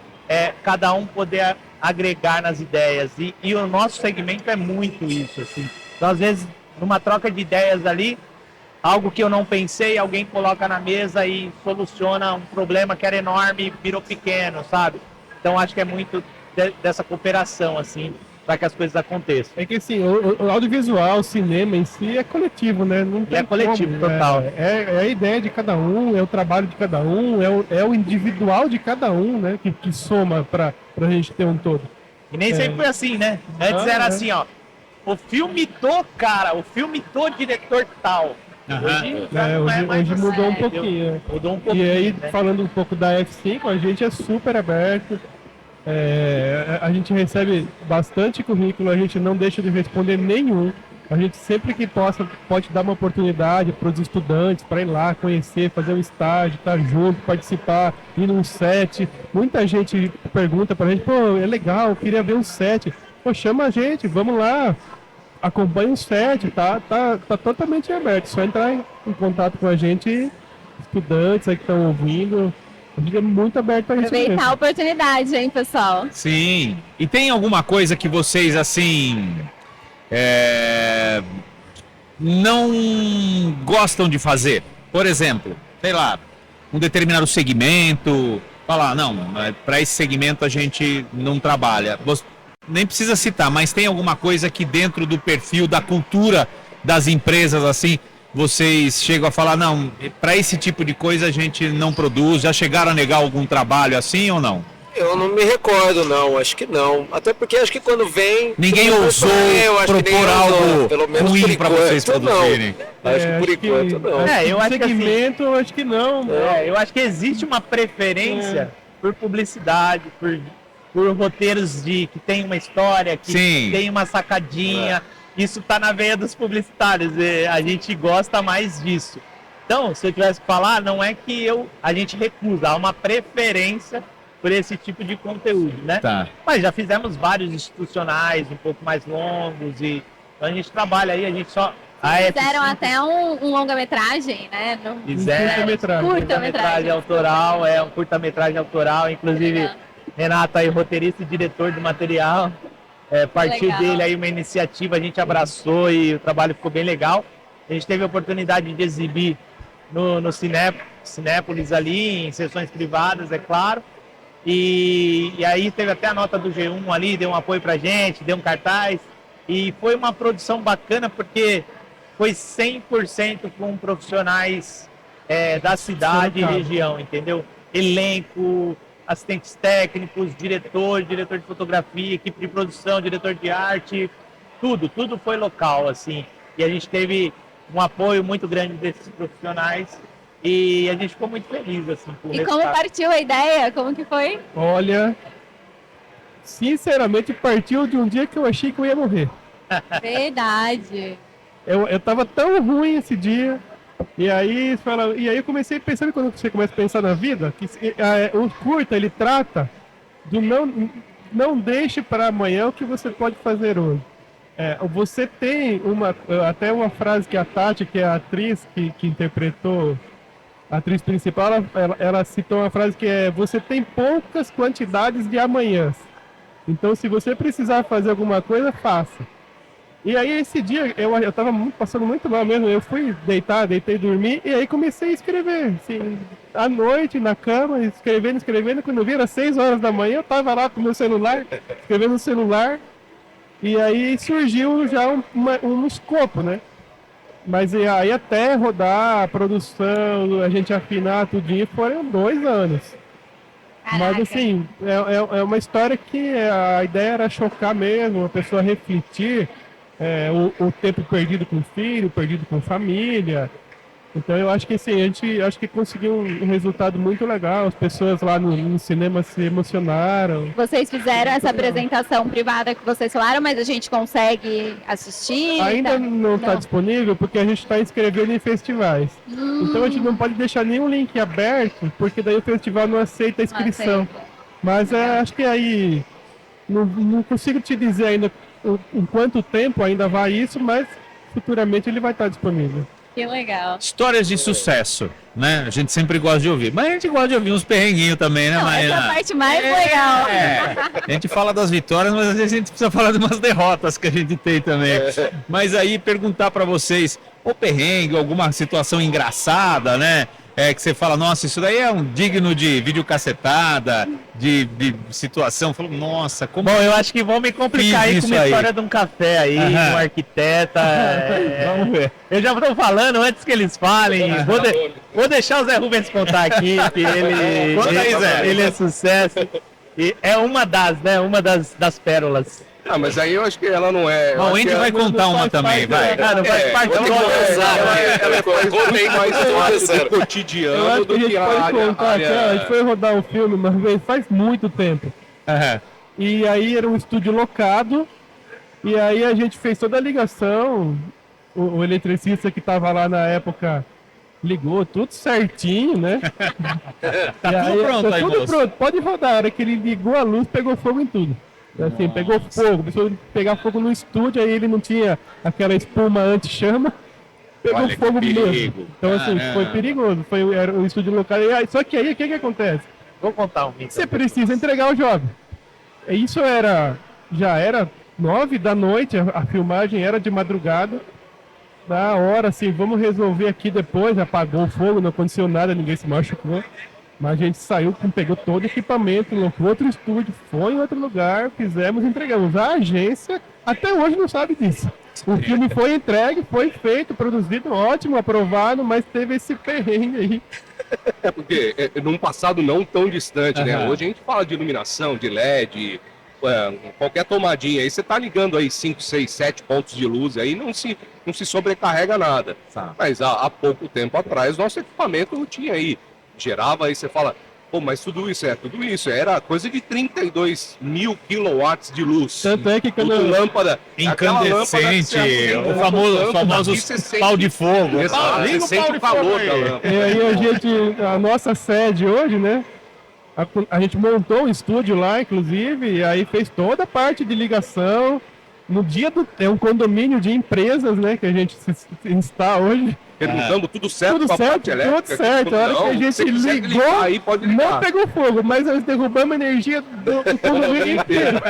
cada um poder agregar nas ideias e o nosso segmento é muito isso, assim. Então às vezes numa troca de ideias ali, algo que eu não pensei, alguém coloca na mesa e soluciona um problema que era enorme e virou pequeno, sabe? Então acho que é muito dessa cooperação, assim, para que as coisas aconteçam. É que assim, o audiovisual, o cinema em si é coletivo, né? Não tem coletivo, total. É a ideia de cada um, é o trabalho de cada um, é o individual de cada um, né? Que soma pra gente ter um todo. E nem sempre foi assim, né? Antes era assim, ó, o filme do cara, o filme do diretor tal. Hoje mudou um pouquinho. Mudou um pouquinho. E aí, né? falando um pouco da F5, a gente é super aberto. A gente recebe bastante currículo, a gente não deixa de responder nenhum. A gente sempre que pode dar uma oportunidade para os estudantes, para ir lá, conhecer, fazer um estágio, estar junto, participar, ir num set. Muita gente pergunta para a gente, pô, é legal, eu queria ver um set. Pô, chama a gente, vamos lá. Acompanhe o set, tá totalmente aberto. Só entrar em contato com a gente, estudantes aí que estão ouvindo. A gente é muito aberto a isso. Aproveitar a oportunidade, hein, pessoal? Sim. E tem alguma coisa que vocês, assim, não gostam de fazer? Por exemplo, sei lá, um determinado segmento, falar, não, para esse segmento a gente não trabalha. Nem precisa citar, mas tem alguma coisa que dentro do perfil, da cultura das empresas, assim, vocês chegam a falar, não, para esse tipo de coisa a gente não produz, já chegaram a negar algum trabalho assim ou não? Eu não me recordo, não. Acho que não. Até porque acho que quando vem... Ninguém todo mundo ousou eu acho que propor ninguém algo ousou, pelo menos ruim por pra enquanto, vocês produzirem. Não. Acho que por enquanto não. Eu acho que assim- segmento, eu acho que não. Eu acho que existe uma preferência por publicidade, por roteiros que tem uma história, que Sim. tem uma sacadinha. Isso tá na veia dos publicitários. E a gente gosta mais disso. Então, se eu tivesse que falar, não é que a gente recusa, há uma preferência por esse tipo de conteúdo, né? Tá. Mas já fizemos vários institucionais, um pouco mais longos, e então a gente trabalha aí, a gente só... Fizeram até um longa-metragem, né? Curta-metragem. Curta-metragem autoral, um curta-metragem autoral, inclusive Legal. Renato aí, roteirista e diretor do material, partiu Legal. dele aí uma iniciativa, a gente abraçou e o trabalho ficou bem legal. A gente teve a oportunidade de exibir no Cinépolis ali, em sessões privadas, é claro. E aí teve até a nota do G1 ali, deu um apoio pra gente, deu um cartaz. E foi uma produção bacana porque foi 100% com profissionais da cidade e região, entendeu? Elenco, assistentes técnicos, diretor de fotografia, equipe de produção, diretor de arte, tudo foi local, assim. E a gente teve um apoio muito grande desses profissionais e a gente ficou muito feliz, assim, com o E como resultado. partiu a ideia? Como que foi? Olha, sinceramente, partiu de um dia que eu achei que eu ia morrer. Verdade. Eu tava tão ruim esse dia. E aí eu comecei pensando, quando você começa a pensar na vida, que o curta ele trata do não deixe para amanhã o que você pode fazer hoje. Você tem até uma frase que a Tati, que é a atriz que interpretou a atriz principal, ela citou uma frase que você tem poucas quantidades de amanhãs. Então, se você precisar fazer alguma coisa, faça. E aí, esse dia, eu tava passando muito mal mesmo. Eu fui deitei dormir, e aí comecei a escrever. Assim, à noite, na cama, escrevendo. Quando eu vi, era 6 horas da manhã, eu tava lá com o meu celular, escrevendo no celular. E aí surgiu já um escopo, né? Mas aí até rodar a produção, a gente afinar tudinho, foram 2 anos. Caraca. Mas assim, é uma história que a ideia era chocar mesmo, a pessoa refletir o tempo perdido com o filho, perdido com família. Então eu acho que assim, acho que conseguiu um resultado muito legal. As pessoas lá no cinema se emocionaram. Vocês fizeram essa apresentação privada que vocês falaram, mas a gente consegue assistir? Ainda não está disponível porque a gente está inscrevendo em festivais. Então a gente não pode deixar nenhum link aberto, porque daí o festival não aceita a inscrição. aceita. Mas acho que aí não consigo te dizer ainda em quanto tempo ainda vai isso, mas futuramente ele vai estar disponível. Que legal. Histórias de sucesso, né? A gente sempre gosta de ouvir. Mas a gente gosta de ouvir uns perrenguinhos também, né, Não, Marina? essa é a parte mais legal. A gente fala das vitórias, mas às vezes a gente precisa falar de umas derrotas que a gente tem também. Mas aí perguntar pra vocês, o perrengue, alguma situação engraçada, né? Que você fala, nossa, isso daí é um digno de videocassetada, de situação. Falo, nossa, como... Bom, eu acho que vão me complicar aí com Isso uma aí. história de um café aí, um arquiteta. Vamos ver. Eu já estou falando antes que eles falem. Vou deixar o Zé Rubens contar aqui, que Conta aí, Zé. ele é sucesso. E é uma das pérolas. Ah, mas aí eu acho que ela não é. Bom, o Andy vai contar uma também, vai. Não faz parte do Ela faz muito mais parte do Eu cotidiano acho que do a gente que a pode área. contar aqui, ó, a gente foi rodar um filme uma vez, faz muito tempo. Aham. E aí era um estúdio locado, e aí a gente fez toda a ligação, o eletricista que estava lá na época ligou tudo certinho, né? Tá E tudo pronto tá aí, tudo moço. pronto, pode rodar. A hora que ele ligou a luz, pegou fogo em tudo. Assim, pegou fogo, começou a pegar fogo no estúdio, aí ele não tinha aquela espuma anti-chama, pegou Olha que fogo perigo. mesmo. Então assim, Caramba. foi perigoso, era um estúdio local. E aí, só que aí, o que acontece? Vou contar um mito. Você precisa entregar o jogo. Isso já era 9 da noite, a filmagem era de madrugada. Na hora, assim, vamos resolver aqui depois, apagou o fogo, não aconteceu nada, ninguém se machucou. Mas a gente saiu, pegou todo o equipamento, locou outro estúdio, foi em outro lugar, fizemos, entregamos. A agência até hoje não sabe disso. O filme foi entregue, foi feito, produzido, ótimo, aprovado, mas teve esse perrengue aí É porque num passado não tão distante, né? Aham. Hoje a gente fala de iluminação, de LED, qualquer tomadinha. Aí você tá ligando aí 5, 6, 7 pontos de luz, aí não se sobrecarrega nada. Tá. Mas há pouco tempo atrás, nosso equipamento não tinha aí. Gerava aí, você fala, pô, mas tudo isso. Era coisa de 32 mil quilowatts de luz. Tanto é que quando Tudo lâmpada. aquela lâmpada que Incandescente, você acende o no famoso, canto, famosos daqui você sente- pau de fogo. Exato, Liga você o sente pau o de calor fogo da aí. lâmpada. E aí a nossa sede hoje, né? A gente montou um estúdio lá, inclusive, e aí fez toda a parte de ligação. No dia é um condomínio de empresas, né? Que a gente está hoje. Perguntamos tudo certo Tudo com a certo, parte elétrica. tudo certo. A hora que a Não, gente se quiser ligou, ligar aí, pode ligar. não pegou fogo, mas nós derrubamos a energia do condomínio inteiro.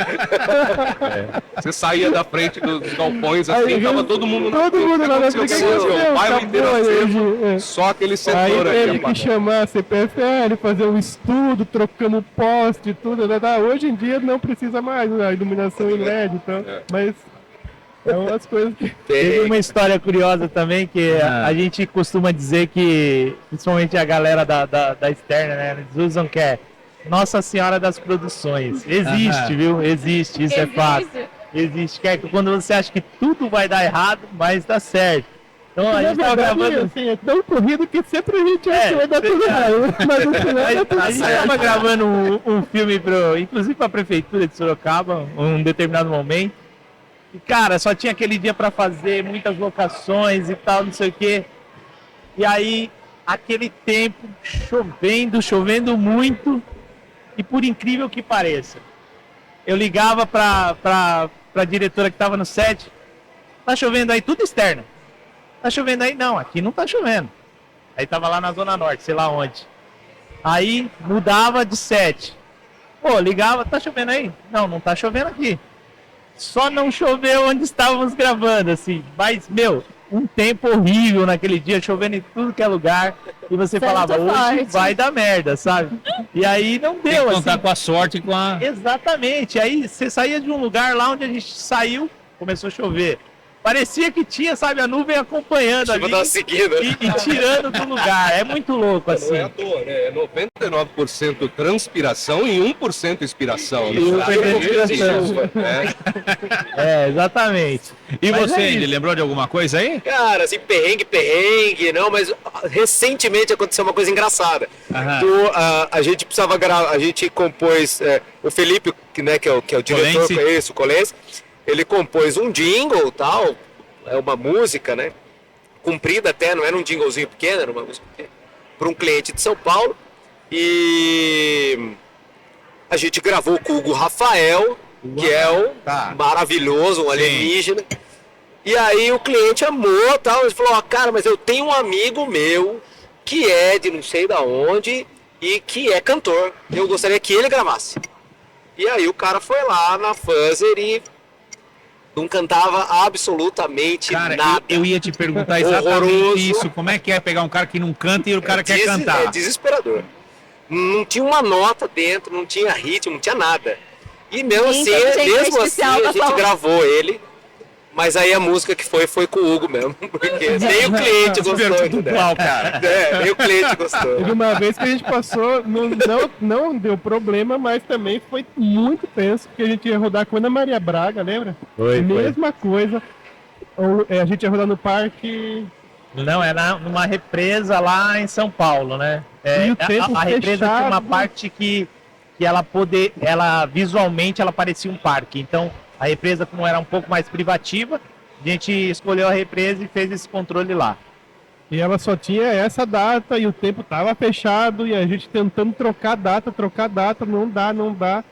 Você saía da frente dos galpões assim, Aí, tava todo mundo todo mundo lá na frente. frente. O bairro inteiro aceso, É. só aquele Aí setor teve aqui. que apagado. chamar a CPFL, fazer um estudo, trocando poste e tudo. Hoje em dia não precisa mais a iluminação em LED, então, mas é umas coisas que... Teve uma história curiosa também, que Ah. a gente costuma dizer que, principalmente a galera da externa, né, eles usam que é Nossa Senhora das Produções. Existe, Aham. viu? Existe, isso é fato. Existe, que é quando você acha que tudo vai dar errado, mas dá certo. Então a Na gente tava verdade, gravando... assim, é tão corrido que sempre a gente acha que vai dar você- tudo errado, mas no final dá tudo A gente certo. estava gravando um filme, inclusive para a prefeitura de Sorocaba, um determinado momento. E, cara, só tinha aquele dia para fazer, muitas locações e tal, não sei o quê. E aí, aquele tempo, chovendo muito. E por incrível que pareça, eu ligava para a diretora que estava no set. Tá chovendo aí, tudo externo. Tá chovendo aí? Não, aqui não tá chovendo. Aí tava lá na Zona Norte, sei lá onde. Aí mudava de set. Pô, ligava, tá chovendo aí? Não, não tá chovendo aqui. Só não choveu onde estávamos gravando, assim. Mas, meu, um tempo horrível naquele dia, chovendo em tudo que é lugar. E você Certo, falava, hoje forte. vai dar merda, sabe? E aí não Tem que deu, contar assim. com a sorte e com a... Exatamente. Aí você saía de um lugar lá onde a gente saiu, começou a chover. Parecia que tinha, sabe, a nuvem acompanhando Tipo, ali tava seguindo. e tirando do lugar. É muito louco, Não é assim. à toa, né? É 99% transpiração e 1% inspiração. E 1% inspiração. É. É, exatamente. E Mas você, é Andy, isso. lembrou de alguma coisa aí? Cara, assim, perrengue, não, mas recentemente aconteceu uma coisa engraçada. Aham. A gente precisava gravar, a gente compôs, o Felipe, né, que é o diretor, Colense. conheço, o Colense, ele compôs um jingle tal, é uma música, né, comprida até, não era um jinglezinho pequeno, era uma música pequena, para um cliente de São Paulo, e a gente gravou com o Hugo Rafael, que é um Tá. maravilhoso, um alienígena. E aí o cliente amou, tal, ele falou, ó, cara, mas eu tenho um amigo meu que é de não sei da onde e que é cantor. Eu gostaria que ele gravasse. E aí o cara foi lá na Fuzzer e não cantava absolutamente Cara, nada. eu ia te perguntar exatamente Horroroso. isso. Como é que é pegar um cara que não canta e o cara quer É cantar? desesperador. Não tinha uma nota dentro, não tinha ritmo, não tinha nada. E mesmo assim, Inteligência mesmo assim artificial a tá gente salvando. gravou ele. Mas aí a música que foi com o Hugo mesmo. Porque nem o cliente gostou. Super entendeu? dual, cara. Nem o cliente gostou. Teve uma vez que a gente passou, não deu problema, mas também foi muito tenso, porque a gente ia rodar com a Ana Maria Braga, lembra? Mesma coisa. A gente ia rodar no parque. Não, era numa represa lá em São Paulo, né? E o tempo a represa tinha uma fechado. parte que ela visualmente ela parecia um parque. Então, a represa, como era um pouco mais privativa, a gente escolheu a represa e fez esse controle lá. E ela só tinha essa data e o tempo tava fechado e a gente tentando trocar data, não dá.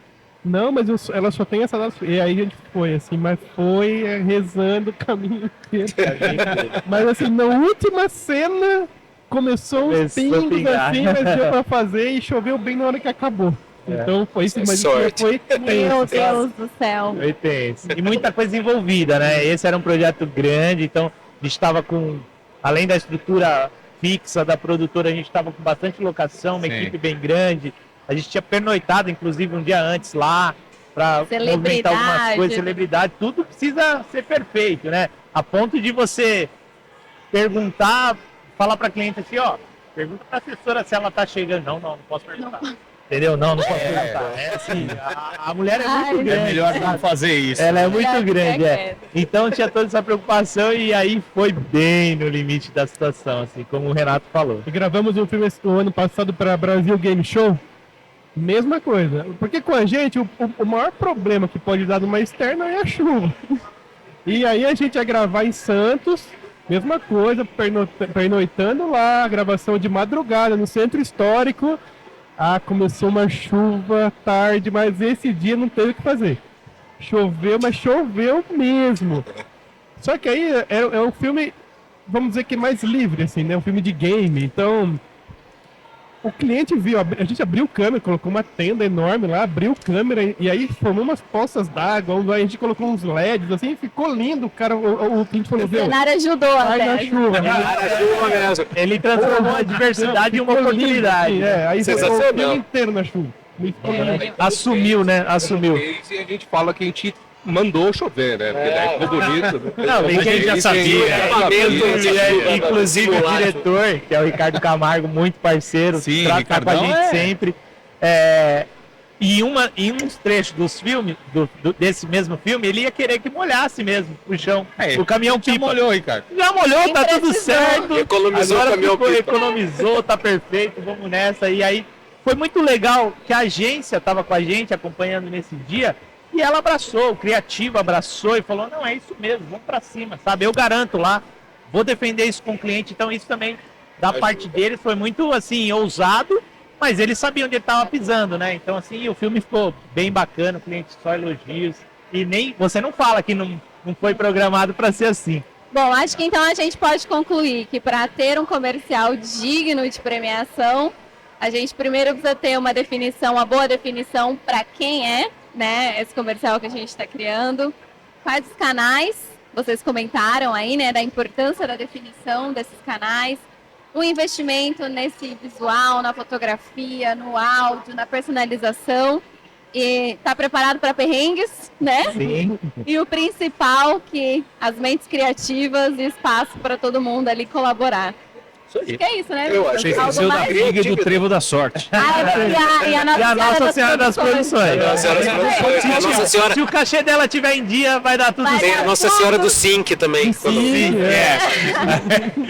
Não, mas ela só tem essa data. E aí a gente foi, assim, mas foi rezando o caminho inteiro. Mas assim, na última cena começou uns Começou a pingos pingar. assim, mas deu pra fazer e choveu bem na hora que acabou. Então foi isso, mas Sorte. foi Meu tenso. Deus do céu. Foi tenso. E muita coisa envolvida, né? Esse era um projeto grande, então a gente estava com, além da estrutura fixa da produtora, a gente estava com bastante locação, uma Sim. equipe bem grande. A gente tinha pernoitado, inclusive, um dia antes lá, para movimentar algumas Celebridade. coisas, celebridade. Tudo precisa ser perfeito, né? A ponto de você perguntar, falar para cliente assim, ó, Pergunta pra assessora se ela tá chegando. Não posso perguntar. Entendeu? Não posso perguntar. É assim, a mulher é muito grande. É melhor não sabe? fazer isso. Ela é muito Melhor grande, ficar é. quieto. Então tinha toda essa preocupação e aí foi bem no limite da situação, assim, como o Renato falou. E gravamos um filme o ano passado para Brasil Game Show. Mesma coisa. Porque com a gente, o maior problema que pode dar numa externa é a chuva. E aí a gente ia gravar em Santos, mesma coisa, pernoitando lá, gravação de madrugada no centro histórico. Começou uma chuva tarde, mas esse dia não teve o que fazer. Choveu, mas choveu mesmo. Só que aí é um filme, vamos dizer que mais livre, assim, né? Um filme de game. Então, o cliente viu, a gente abriu câmera, colocou uma tenda enorme lá, abriu câmera e aí formou umas poças d'água, a gente colocou uns LEDs, assim, ficou lindo. O cara, o cliente falou, O viu? cenário ajudou Vai até. na chuva. Ele transformou a diversidade em uma Ficou lindo, oportunidade. assim, aí ficou o Sensacional. filme inteiro na chuva. Ficou lindo. Assumiu, né? Assumiu. E a gente fala que a gente mandou chover, né? Porque daí ficou bonito. Né? Não, bem que a gente já sabia. Inclusive o Simulado. diretor, que é o Ricardo Camargo, muito parceiro, Sim, trata com a Ricardão gente sempre. Em uns trechos dos filmes, desse mesmo filme, ele ia querer que molhasse mesmo o chão. O caminhão Já pipa. molhou, Ricardo. Já molhou, Nem tá tudo precisou. certo. Economizou Agora o caminhão ficou, pipa. economizou, tá perfeito, vamos nessa. E aí foi muito legal que a agência estava com a gente acompanhando nesse dia e ela abraçou, o criativo abraçou e falou: não, é isso mesmo, vamos pra cima, sabe? Eu garanto lá, vou defender isso com o cliente. Então isso também, da parte deles, foi muito assim, ousado, mas eles sabiam onde ele estava pisando, né? Então assim, o filme ficou bem bacana, o cliente só elogios. E nem, você não fala que não foi programado para ser assim. Bom, acho que então a gente pode concluir que para ter um comercial digno de premiação, a gente primeiro precisa ter uma definição, uma boa definição para quem é, né, esse comercial que a gente está criando. Quais os canais, vocês comentaram aí, né, da importância da definição desses canais. O investimento nesse visual, na fotografia, no áudio, na personalização. E tá preparado para perrengues, né? Sim. E o principal, que as mentes criativas e espaço para todo mundo ali colaborar. Isso aí. Acho que é isso, né? Eu achei que Algo Seu da mais? briga e do trevo da sorte. E a Nossa Senhora das Produções. Nossa Senhora das Produções. A Nossa Senhora, Se o cachê dela tiver em dia, vai dar tudo Vai certo. tem a Nossa Senhora do Sync também. Sim,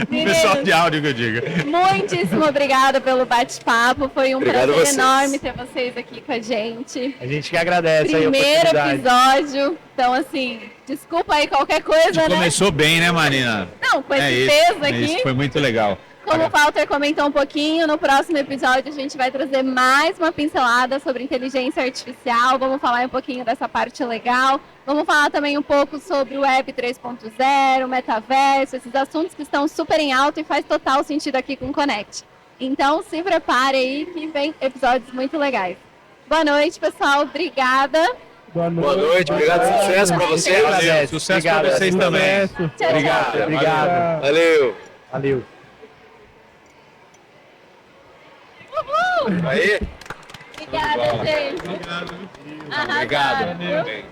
o pessoal de áudio que eu digo. Muitíssimo obrigada pelo bate-papo. Foi um Obrigado a prazer vocês. enorme ter vocês aqui com a gente. A gente que agradece aí a Primeiro oportunidade. episódio. Então, assim, desculpa aí qualquer coisa, né? Começou bem, né, Marina? Não, com esse isso, peso é aqui. isso, foi muito legal. Como o Walter comentou um pouquinho, no próximo episódio a gente vai trazer mais uma pincelada sobre inteligência artificial. Vamos falar um pouquinho dessa parte legal. Vamos falar também um pouco sobre o Web 3.0, metaverso, esses assuntos que estão super em alta e faz total sentido aqui com o Connect. Então se prepare aí que vem episódios muito legais. Boa noite, pessoal. Obrigada. Boa Boa noite, obrigado, sucesso pra você. Valeu. Sucesso Obrigado. pra vocês também. Tchau, Obrigado. tchau. Obrigado. Valeu. Valeu. Aí. Obrigada, gente. Obrigado. Arrasaram, viu? Bem.